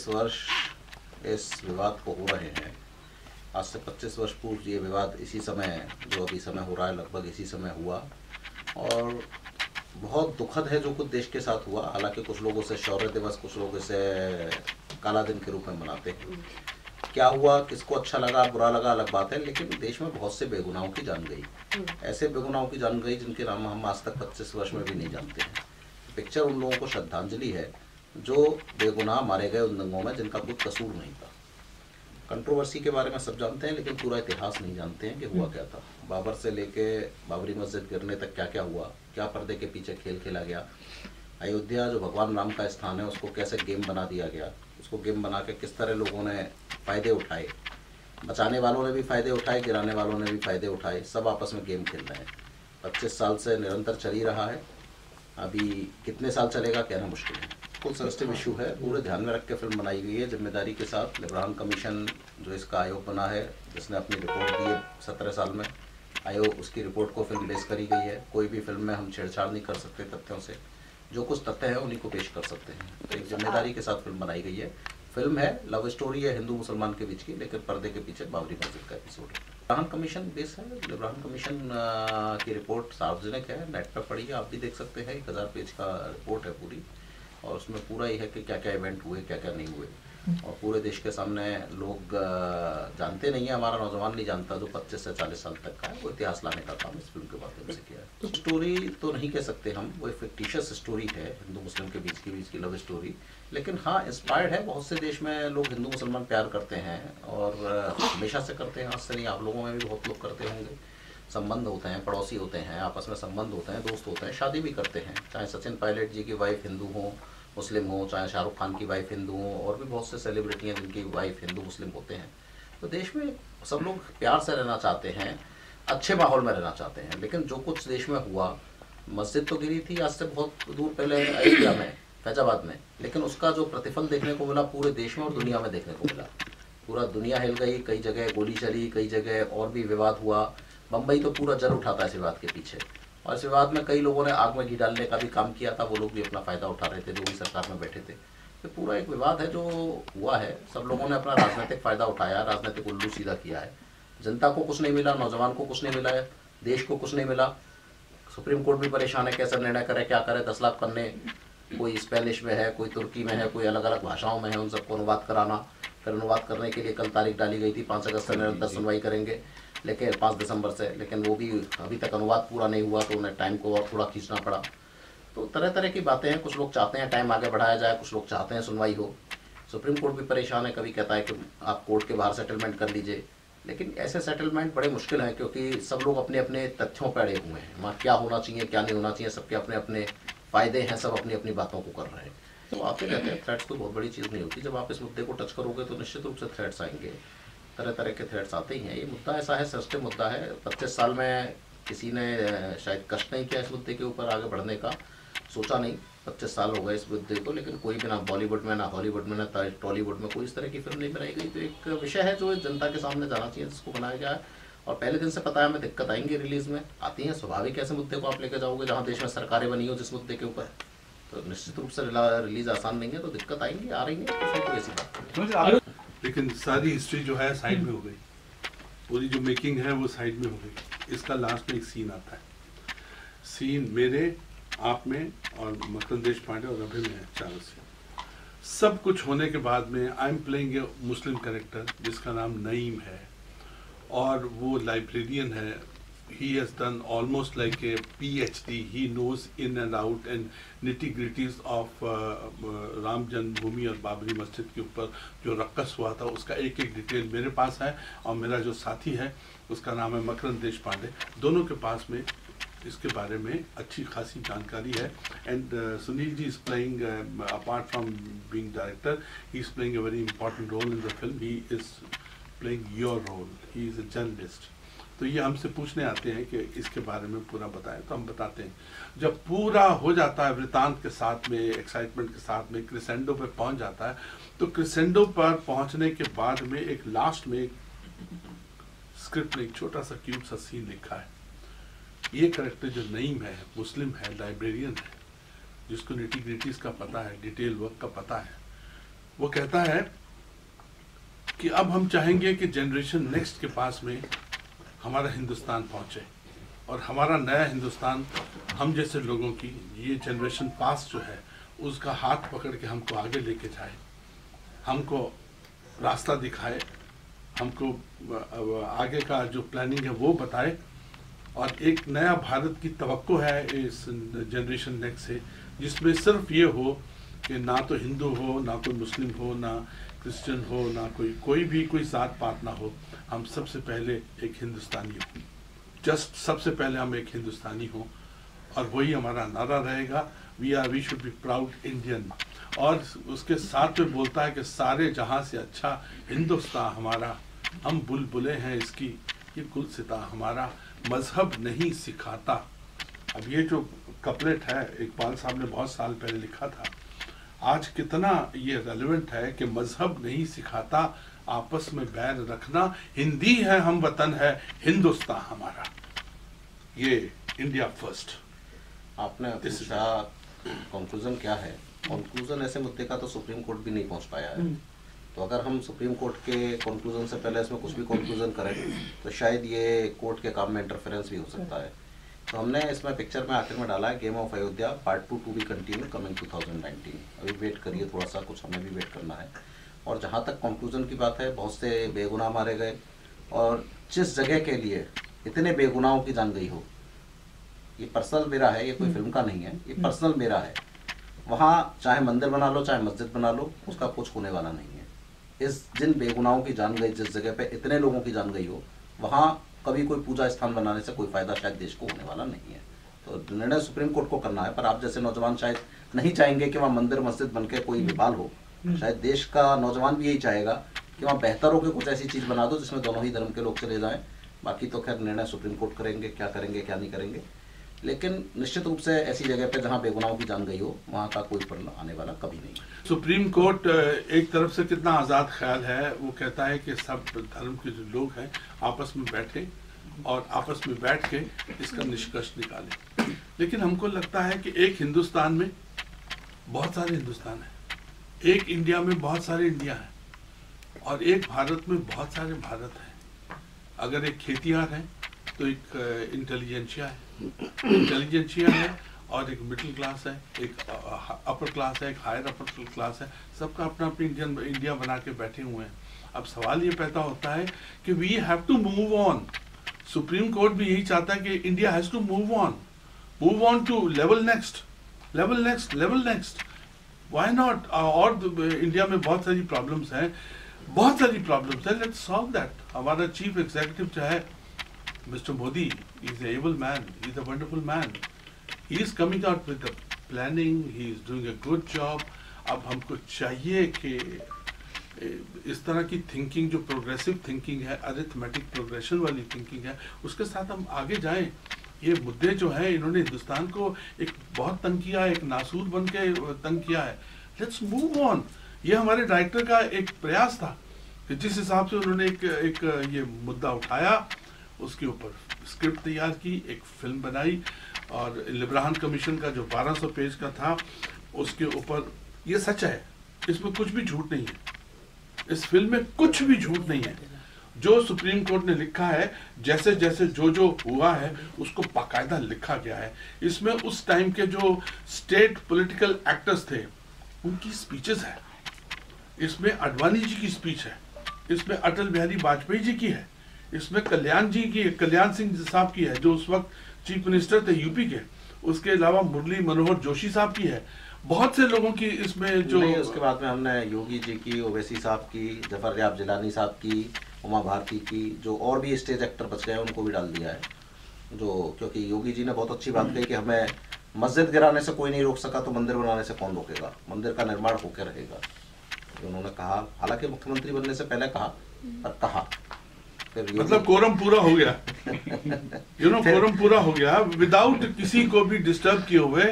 25 वर्ष इस विवाद को हो रहे हैं। आज से 25 वर्ष पूर्व ये विवाद इसी समय, जो अभी समय हो रहा है, लगभग इसी समय हुआ और बहुत दुखद है जो कुछ देश के साथ हुआ। हालांकि कुछ लोगों से शौर्य दिवस, कुछ लोग इसे काला दिन के रूप में मनाते हैं। क्या हुआ, किसको अच्छा लगा बुरा लगा अलग बात है, लेकिन देश में बहुत से बेगुनाहों की जान गई। ऐसे बेगुनाहों की जान गई जिनके नाम हम आज तक 25 वर्ष में भी नहीं जानते हैं। पिक्चर उन लोगों को श्रद्धांजलि है जो बेगुनाह मारे गए उन दंगों में जिनका कोई कसूर नहीं था। कंट्रोवर्सी के बारे में सब जानते हैं, लेकिन पूरा इतिहास नहीं जानते हैं कि हुआ क्या था। बाबर से लेके बाबरी मस्जिद गिरने तक क्या क्या हुआ, क्या पर्दे के पीछे खेल खेला गया। अयोध्या जो भगवान राम का स्थान है उसको कैसे गेम बना दिया गया, उसको गेम बना के किस तरह लोगों ने फ़ायदे उठाए। बचाने वालों ने भी फ़ायदे उठाए, गिराने वालों ने भी फ़ायदे उठाए, सब आपस में गेम खेल रहे हैं। 25 साल से निरंतर चल ही रहा है। अभी कितने साल चलेगा कहना मुश्किल है। कुल सेंसिटिव इशू है, पूरे ध्यान में रख के फिल्म बनाई गई है जिम्मेदारी के साथ। लिब्रान कमीशन जो इसका आयोग बना है, जिसने अपनी रिपोर्ट दी है 17 साल में, आयोग उसकी रिपोर्ट को फिल्म बेस करी गई है। कोई भी फिल्म में हम छेड़छाड़ नहीं कर सकते तथ्यों से, जो कुछ तथ्य है उन्हीं को पेश कर सकते हैं। तो एक जिम्मेदारी के साथ फिल्म बनाई गई है। फिल्म है, लव स्टोरी है हिंदू मुसलमान के बीच की, लेकिन पर्दे के पीछे बाबरी मस्जिद का एपिसोड है। लिब्रान कमीशन बेस है। लिब्रान कमीशन की रिपोर्ट सार्वजनिक है, नेट पर पड़ी है, आप भी देख सकते हैं। 1000 पेज का रिपोर्ट है पूरी, और उसमें पूरा ही है कि क्या क्या इवेंट हुए, क्या क्या नहीं हुए। और पूरे देश के सामने लोग जानते नहीं है, हमारा नौजवान नहीं जानता जो 25 से 40 साल तक का है, वो इतिहास लाने का काम इस फिल्म के माध्यम से किया है। तो स्टोरी तो नहीं कह सकते हम, वो एक फिक्टिशियस स्टोरी है हिंदू मुस्लिम के बीच की लव स्टोरी। लेकिन हाँ, इंस्पायर्ड है। बहुत से देश में लोग हिंदू मुसलमान प्यार करते हैं और हमेशा से करते हैं, आज से नहीं। आप लोगों में भी बहुत लोग करते होंगे। संबंध होते हैं, पड़ोसी होते हैं, आपस में संबंध होते हैं, दोस्त होते हैं, शादी भी करते हैं। चाहे सचिन पायलट जी की वाइफ हिंदू हो मुस्लिम हो, चाहे शाहरुख खान की वाइफ हिंदू हो, और भी बहुत से सेलिब्रिटी हैं जिनकी वाइफ हिंदू मुस्लिम होते हैं। तो देश में सब लोग प्यार से रहना चाहते हैं, अच्छे माहौल में रहना चाहते हैं। लेकिन जो कुछ देश में हुआ, मस्जिद तो गिरी थी आज से बहुत दूर पहले अयोध्या में, फैजाबाद में, लेकिन उसका जो प्रतिफल देखने को मिला पूरे देश में और दुनिया में देखने को मिला। पूरा दुनिया हिल गई, कई जगह गोली चली, कई जगह और भी विवाद हुआ। बम्बई तो पूरा जल उठाता है इस विवाद के पीछे, और इस विवाद में कई लोगों ने आग में घी डालने का भी काम किया था। वो लोग भी अपना फ़ायदा उठा रहे थे जो भी सरकार में बैठे थे। तो पूरा एक विवाद है जो हुआ है। सब लोगों ने अपना राजनीतिक फ़ायदा उठाया, राजनीतिक उल्लू सीधा किया है। जनता को कुछ नहीं मिला, नौजवान को कुछ नहीं मिला है, देश को कुछ नहीं मिला। सुप्रीम कोर्ट भी परेशान है, कैसे निर्णय करे, क्या करे। 10 लाख पन्ने, कोई स्पेनिश में है, कोई तुर्की में है, कोई अलग अलग भाषाओं में है, उन सबको अनुवाद कराना। फिर अनुवाद करने के लिए कल तारीख डाली गई थी, 5 अगस्त से निरंतर सुनवाई करेंगे, लेकिन 5 दिसंबर से, लेकिन वो भी अभी तक अनुवाद पूरा नहीं हुआ, तो उन्हें टाइम को और थोड़ा खींचना पड़ा। तो तरह तरह की बातें हैं। कुछ लोग चाहते हैं टाइम आगे बढ़ाया जाए, कुछ लोग चाहते हैं सुनवाई हो। सुप्रीम कोर्ट भी परेशान है, कभी कहता है कि आप कोर्ट के बाहर सेटलमेंट कर लीजिए, लेकिन ऐसे सेटलमेंट बड़े मुश्किल हैं क्योंकि सब लोग अपने अपने तथ्यों पर अड़े हुए हैं। वहाँ क्या होना चाहिए, क्या नहीं होना चाहिए, सबके अपने अपने फ़ायदे हैं, सब अपनी अपनी बातों को कर रहे हैं। तो आते रहते हैं। थ्रेट्स कोई बहुत बड़ी चीज़ नहीं होती। जब आप इस मुद्दे को टच करोगे तो निश्चित रूप से थ्रेट्स आएंगे, तरह तरह के थ्रेट्स आते ही हैं। ये मुद्दा ऐसा है, सेंसिटिव मुद्दा है। 25 साल में किसी ने शायद कष्ट नहीं किया इस मुद्दे के ऊपर आगे बढ़ने का, सोचा नहीं। 25 साल हो गए इस मुद्दे को, लेकिन कोई भी ना बॉलीवुड में, ना हॉलीवुड में, ना टॉलीवुड में कोई इस तरह की फिल्म नहीं बनाई गई। तो एक विषय है जो जनता के सामने जाना चाहिए, जिसको बनाया गया है। और पहले दिन से पता है हमें दिक्कत आएंगी रिलीज़ में, आती हैं स्वाभाविक। ऐसे मुद्दे को आप लेकर जाओगे जहाँ देश में सरकारें बनी हो जिस मुद्दे के ऊपर, तो निश्चित रूप से रिलीज आसान नहीं है। तो दिक्कत आएंगी, आ रही है, तो ऐसी बात नहीं। लेकिन सारी हिस्ट्री जो है साइड में हो गई, पूरी जो मेकिंग है वो साइड में हो गई। इसका लास्ट में एक सीन आता है। सीन मेरे, आप में और मकरंद देशपांडे और अभय में है, चारों से। सब कुछ होने के बाद में I am playing a Muslim character जिसका नाम नईम है, और वो लाइब्रेरियन है। He has done almost like a PhD. He knows in and out and nitty-gritties of Ram जन्मभूमि और बाबरी मस्जिद के ऊपर जो रक्कस हुआ था उसका एक एक डिटेल मेरे पास है, और मेरा जो साथी है उसका नाम है मकरंद देशपांडे। दोनों के पास में इसके बारे में अच्छी खासी जानकारी है। And Sunil ji is playing, apart from being director, he is playing a very important role in the film. He is playing your role, he is a journalist. तो ये हमसे पूछने आते हैं कि इसके बारे में पूरा बताएं, तो हम बताते हैं। जब पूरा हो जाता है वृतांत के साथ में, एक्साइटमेंट के साथ में, क्रिसेंडो पे पहुंच जाता है, तो क्रिसेंडो पर पहुंचने के बाद में एक लास्ट में स्क्रिप्ट में एक छोटा सा क्यूट सा सीन लिखा है। ये कैरेक्टर जो नईम है, मुस्लिम है, लाइब्रेरियन है, जिसको निटी ग्रिटीज का पता है, डिटेल वर्क का पता है, वो कहता है कि अब हम चाहेंगे कि जनरेशन नेक्स्ट के पास में हमारा हिंदुस्तान पहुंचे और हमारा नया हिंदुस्तान हम जैसे लोगों की ये जनरेशन पास जो है उसका हाथ पकड़ के हमको आगे लेके जाए, हमको रास्ता दिखाए, हमको आगे का जो प्लानिंग है वो बताए। और एक नया भारत की तवक्को है इस जनरेशन नेक्स्ट से, जिसमें सिर्फ ये हो कि ना तो हिंदू हो, ना कोई मुस्लिम हो, ना क्रिश्चियन हो, ना कोई भी कोई जात पात ना हो, हम सबसे पहले एक हिंदुस्तानी हो, जस्ट सबसे पहले हम एक हिंदुस्तानी हो। और वही हमारा नारा रहेगा, we should be proud Indian. और उसके साथ में बोलता है कि सारे जहां से अच्छा हिंदुस्तान हमारा, हम बुलबुले हैं इसकी, ये गुलसिता हमारा, मजहब नहीं सिखाता। अब ये जो कपलेट है इकबाल साहब ने बहुत साल पहले लिखा था, आज कितना ये रेलेवेंट है कि मजहब नहीं सिखाता, आपस में बैर रखना, हिंदी है हम वतन है, हिंदुस्तान हमारा, ये इंडिया फर्स्ट। आपने पूछा कंक्लूजन क्या है, कंक्लूजन ऐसे मुद्दे का तो सुप्रीम कोर्ट भी नहीं पहुंच पाया है। तो अगर हम सुप्रीम कोर्ट के कंक्लूजन से पहले इसमें कुछ भी कंक्लूजन करें तो शायद ये कोर्ट के काम में इंटरफेरेंस भी हो सकता है। तो हमने इसमें पिक्चर में आखिर में डाला है game of Ayodhya part 2 to be continue coming 2019। अभी वेट करिए थोड़ा सा, कुछ हमें भी वेट करना है। और जहाँ तक कंक्लूजन की बात है, बहुत से बेगुनाह मारे गए और जिस जगह के लिए इतने बेगुनाहों की जान गई हो, ये पर्सनल मेरा है, ये कोई फिल्म का नहीं है, ये पर्सनल मेरा है, वहाँ चाहे मंदिर बना लो चाहे मस्जिद बना लो, उसका कुछ होने वाला नहीं है। इस जिन बेगुनाहों की जान गई, जिस जगह पे इतने लोगों की जान गई हो, वहाँ कभी कोई पूजा स्थान बनाने से कोई फायदा शायद देश को होने वाला नहीं है। तो निर्णय सुप्रीम कोर्ट को करना है, पर आप जैसे नौजवान शायद नहीं चाहेंगे कि वहाँ मंदिर मस्जिद बन के कोई विवाद हो। शायद देश का नौजवान भी यही चाहेगा कि वहाँ बेहतर हो के कुछ ऐसी चीज़ बना दो जिसमें दोनों ही धर्म के लोग चले जाएं। बाकी तो खैर निर्णय सुप्रीम कोर्ट करेंगे, क्या करेंगे क्या नहीं करेंगे। लेकिन निश्चित रूप से ऐसी जगह पे जहाँ बेगुनाहों की जान गई हो, वहाँ का कोई परिणाम आने वाला कभी नहीं। सुप्रीम कोर्ट एक तरफ से कितना आज़ाद ख्याल है, वो कहता है कि सब धर्म के जो लोग हैं आपस में बैठे और आपस में बैठ के इसका निष्कर्ष निकालें। लेकिन हमको लगता है कि एक हिंदुस्तान में बहुत सारे हिंदुस्तान हैं, एक इंडिया में बहुत सारे इंडिया हैं, और एक भारत में बहुत सारे भारत हैं। अगर एक खेतिहर है तो एक इंटेलिजेंशिया है और एक मिडिल क्लास है, एक अपर क्लास है, एक हायर अपर क्लास है, सबका अपना अपनी इंडिया बना के बैठे हुए हैं। अब सवाल ये पैदा होता है कि we have to move on. Supreme Court भी यही चाहता है कि India has to move on to level next. Why not? और इंडिया में बहुत सारी प्रॉब्लम्स हैं, लेट्स सॉल्व दैट। हमारा चीफ एग्जीक्यूटिव जो है Mr. Modi is an able man, he is a wonderful man. He is coming out with the planning, he is doing a good job. अब हमको चाहिए कि इस तरह की थिंकिंग, जो प्रोग्रेसिव थिंकिंग है, अरिथमेटिक प्रोग्रेशन वाली थिंकिंग है, उसके साथ हम आगे जाएं। ये मुद्दे जो हैं, इन्होंने हिंदुस्तान को एक बहुत तंग किया, एक नासूर बन के तंग किया है। Let's move on. ये हमारे डायरेक्टर का एक प्रयास था कि जिस हिसाब से उन्होंने एक ये मुद्दा उठाया, उसके ऊपर स्क्रिप्ट तैयार की, एक फिल्म बनाई, और लिब्राहन कमीशन का जो 1200 पेज का था उसके ऊपर, ये सच है, इसमें कुछ भी झूठ नहीं है, इस फिल्म में कुछ भी झूठ नहीं है। जो सुप्रीम कोर्ट ने लिखा है, जैसे जैसे जो हुआ है, उसको बाकायदा लिखा गया है। इसमें उस टाइम के जो स्टेट पॉलिटिकल एक्टर्स थे उनकी स्पीचेस है, इसमें अडवाणी जी की स्पीच है, इसमें अटल बिहारी वाजपेयी जी की है, इसमें कल्याण सिंह साहब की है जो उस वक्त चीफ मिनिस्टर थे यूपी के, उसके अलावा मुरली मनोहर जोशी साहब की है, बहुत से लोगों की इसमें जो। उसके बाद में हमने योगी जी की, ओवैसी साहब की, जफर रियाब जिलानी साहब की, उमा भारती की, जो और भी स्टेज एक्टर बच गए उनको भी डाल दिया है। जो क्योंकि योगी जी ने बहुत अच्छी बात कही कि हमें मस्जिद गिराने से कोई नहीं रोक सका तो मंदिर बनाने से कौन रोकेगा, मंदिर का निर्माण होकर रहेगा, उन्होंने कहा। हालांकि मुख्यमंत्री बनने से पहले कहा, पर कहा, मतलब कोरम पूरा हो गया कोरम पूरा हो गया विदाउट किसी को भी डिस्टर्ब किए हुए,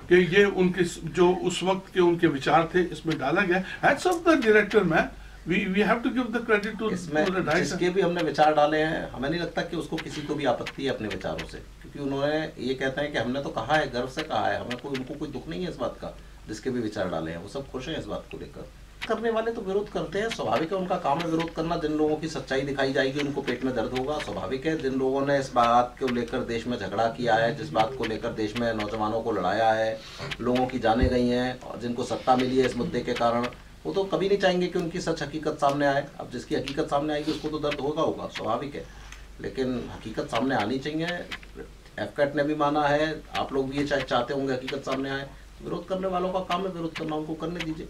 कि ये उनके जो उस वक्त के उनके विचार थे इसमें डाला गया। Hats off the director man, we have to give the credit to जिसके भी हमने विचार डाले हैं, हमें नहीं लगता कि उसको किसी को भी आपत्ति है अपने विचारों से, क्योंकि उन्होंने ये कहते हैं कि हमने तो कहा है, गर्व से कहा है, हमें उनको कोई दुख नहीं है इस बात का। जिसके भी विचार डाले हैं वो सब खुश हैं इस बात को लेकर। करने वाले तो विरोध करते हैं, स्वाभाविक है, उनका काम है विरोध करना। जिन लोगों की सच्चाई दिखाई जाएगी उनको पेट में दर्द होगा, स्वाभाविक है। जिन लोगों ने इस बात को लेकर देश में झगड़ा किया है, जिस बात को लेकर देश में नौजवानों को लड़ाया है, लोगों की जानें गई हैं और जिनको सत्ता मिली है इस मुद्दे के कारण, वो तो कभी नहीं चाहेंगे कि उनकी सच हकीकत सामने आए। अब जिसकी हकीकत सामने आएगी उसको तो दर्द होगा, स्वाभाविक है, लेकिन हकीकत सामने आनी चाहिए। एफकैट ने भी माना है, आप लोग भी ये चाहते होंगे हकीकत सामने आए। विरोध करने वालों का काम है विरोध करना, उनको करने दीजिए।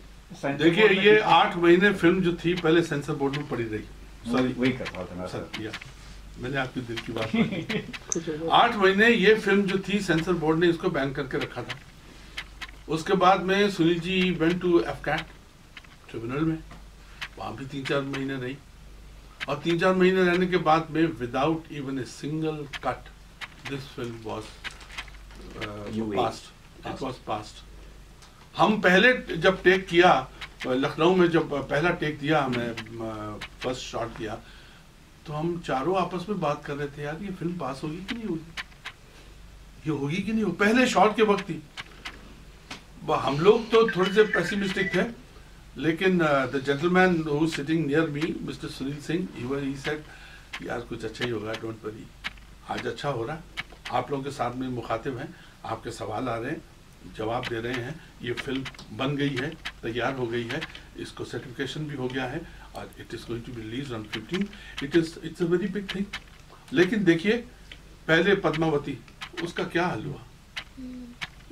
देखिए ये 8 महीने फिल्म जो थी पहले सेंसर बोर्ड में पड़ी रही, सॉरी वही कर रहा था सर, मैंने आपके दिल की बात 8 महीने ये फिल्म जो थी सेंसर बोर्ड ने इसको बैन करके रखा था। उसके बाद में Sunil ji went to AFCAT tribunal में, वहां भी 3-4 महीने रही और 3-4 महीने रहने के बाद में without even a single cut this film was passed, it was passed. हम पहले जब टेक किया लखनऊ में, जब पहला टेक दिया हमने, फर्स्ट शॉट किया, तो हम चारों आपस में बात कर रहे थे, यार ये फिल्म पास होगी कि नहीं होगी, ये होगी कि नहीं होगी, पहले शॉट के वक्त ही। हम लोग तो थोड़े से पेसिमिस्टिक थे, लेकिन the gentleman who sitting near me, mister Sunil Singh, he said यार कुछ अच्छा ही होगा, डोंट वरी, आज अच्छा हो रहा है, आप लोगों के साथ में मुखातिब हैं, आपके सवाल आ रहे हैं, जवाब दे रहे हैं, ये फिल्म बन गई है, तैयार हो गई है, इसको सर्टिफिकेशन भी हो गया है और it is going to be release on 15। It's a very big thing. लेकिन देखिए पहले पद्मावती, उसका क्या हाल हुआ,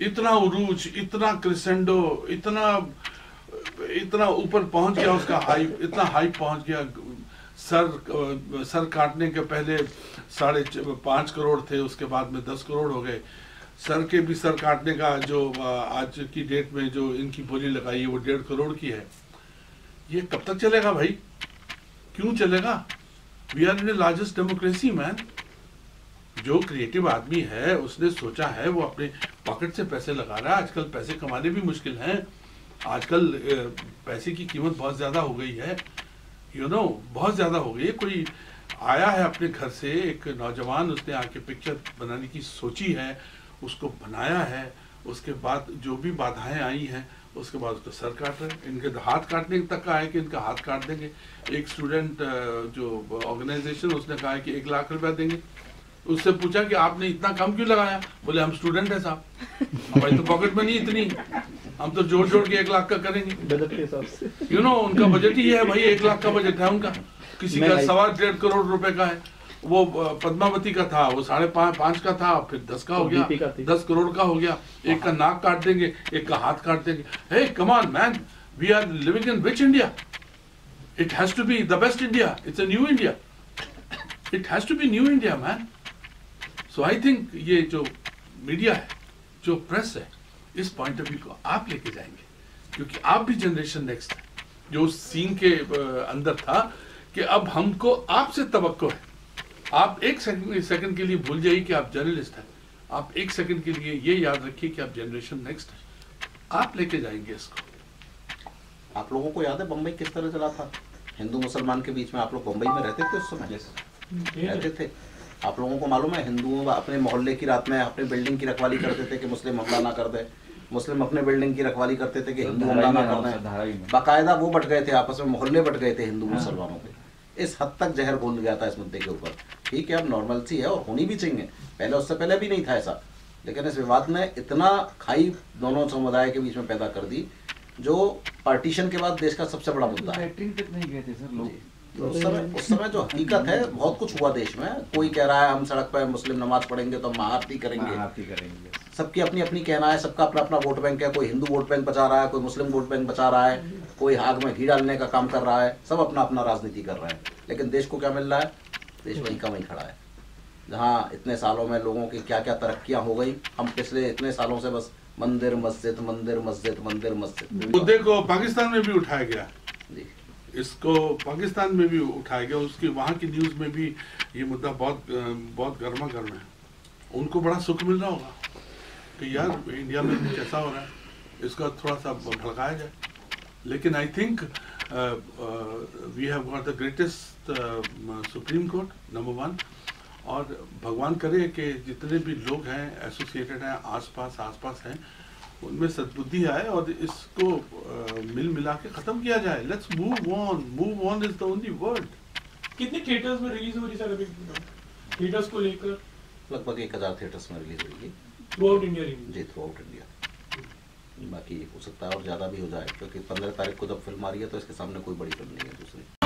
इतना उरूज, इतना क्रिसेंडो, इतना ऊपर पहुंच गया उसका हाइप, इतना हाइप पहुंच गया। सर काटने के पहले 5.5 करोड़ थे, उसके बाद में 10 करोड़ हो गए। सर के भी सर काटने का जो आज की डेट में जो इनकी बोली लगाई है वो 1.5 करोड़ की है। ये कब तक चलेगा भाई, क्यों चलेगा? We are in the largest democracy man. जो क्रिएटिव आदमी है उसने सोचा है, वो अपने पॉकेट से पैसे लगा रहा है। आजकल पैसे कमाने भी मुश्किल हैं, आजकल पैसे की कीमत बहुत ज्यादा हो गई है, बहुत ज्यादा हो गई है। कोई आया है अपने घर से, एक नौजवान, उसने आके पिक्चर बनाने की सोची है, उसको बनाया है, उसके बाद जो भी बाधाएं आई हैं उसके बाद उसको सर काट रहे हैं। इनके हाथ काटने तक का है कि इनका हाथ काट देंगे। एक स्टूडेंट जो ऑर्गेनाइजेशन, उसने कहा है कि 1 लाख रुपया देंगे। उससे पूछा कि आपने इतना कम क्यों लगाया? बोले हम स्टूडेंट है साहब, हमारी तो पॉकेट मनी इतनी, हम तो जोड़ जोड़ के 1 लाख का करेंगे बजट के हिसाब से। उनका बजट ही है भाई, 1 लाख का बजट है उनका, किसी का 1.25 करोड़ रुपए का है। वो पद्मावती का था, वो 5.5 का था, फिर 10 का हो गया, 10 करोड़ का हो गया। एक का नाक काट देंगे, एक का हाथ काट देंगे। Hey come on man, we are living in which India? It has to be the best India, it's a new India, it has to be new India man. So I think ये जो media है, जो press है, इस point of view को आप लेके जाएंगे, क्योंकि आप भी जनरेशन नेक्स्ट है। जो सीन के अंदर था कि अब हमको आपसे तवक्को है, आप 1 सेकंड के लिए भूल जाइए कि आप जर्नलिस्ट हैं, आप 1 सेकंड के लिए ये याद रखिए कि आप जनरेशन नेक्स्ट है, आप लेके जाएंगे इसको। आप लोगों को याद है बम्बई किस तरह चला था? हिंदू मुसलमान के बीच में आप लोग बम्बई में रहते थे उस समय? रहते थे। आप लोगों को मालूम है, हिंदुओं अपने मोहल्ले की रात में अपने बिल्डिंग की रखवाली करते थे कि मुस्लिम हमला ना कर दे, मुस्लिम अपने बिल्डिंग की रखवाली करते थे कि हिंदू हमला ना कर दे। बाकायदा वो बट गए थे, आपस में मोहल्ले बट गए थे हिंदू मुसलमानों के। इस हद तक जहर घुल गया था इस मुद्दे के ऊपर। ठीक है, अब नॉर्मल सी है और होनी भी चाहिए, पहले उससे पहले भी नहीं था ऐसा, लेकिन इस विवाद ने इतना खाई दोनों समुदाय के बीच में पैदा कर दी, जो पार्टीशन के बाद देश का सबसे बड़ा मुद्दा है। नहीं गए थे सर लोग उस समय जो हकीकत है, बहुत कुछ हुआ देश में। कोई कह रहा है हम सड़क पर मुस्लिम नमाज पढ़ेंगे तो हम महाआरती करेंगे, सबकी अपनी अपनी कहना है, सबका अपना अपना वोट बैंक है। कोई हिंदू वोट बैंक बचा रहा है, कोई मुस्लिम वोट बैंक बचा रहा है, कोई आग में घी डालने का काम कर रहा है, सब अपना अपना राजनीति कर रहे हैं। लेकिन देश को क्या मिल रहा है? देश वहीं का वहीं खड़ा है। जहाँ इतने सालों में लोगों की क्या क्या तरक्कियां हो गई, हम पिछले इतने सालों से बस मंदिर मस्जिद मंदिर मस्जिद मंदिर मस्जिद। मुद्दे को पाकिस्तान में भी उठाया गया जी, इसको पाकिस्तान में भी उठाया गया, उसकी वहाँ की न्यूज़ में भी ये मुद्दा बहुत गर्मा गर्म है। उनको बड़ा सुख मिल रहा होगा कि यार इंडिया में कुछ ऐसा हो रहा है, इसका थोड़ा सा भड़काया जाए। लेकिन I think we have got the greatest Supreme Court number 1, और भगवान करे कि जितने भी लोग हैं एसोसिएटेड हैं, आसपास हैं, उनमें सद्बुद्धि आए और इसको मिल मिला के खत्म किया जाए। Let's move on is the only word. कितने थिएटर्स में रिलीज हो रही सर अभी थिएटर्स को लेकर? लगभग 1000 थिएटर्स में रिलीज होगी थ्रू आउट इंडिया जी, थ्रू आउट इंडिया। बाकी हो सकता है और ज़्यादा भी हो जाए, क्योंकि 15 तारीख को जब फिल्म आ रही है तो इसके सामने कोई बड़ी फिल्म नहीं है दूसरी।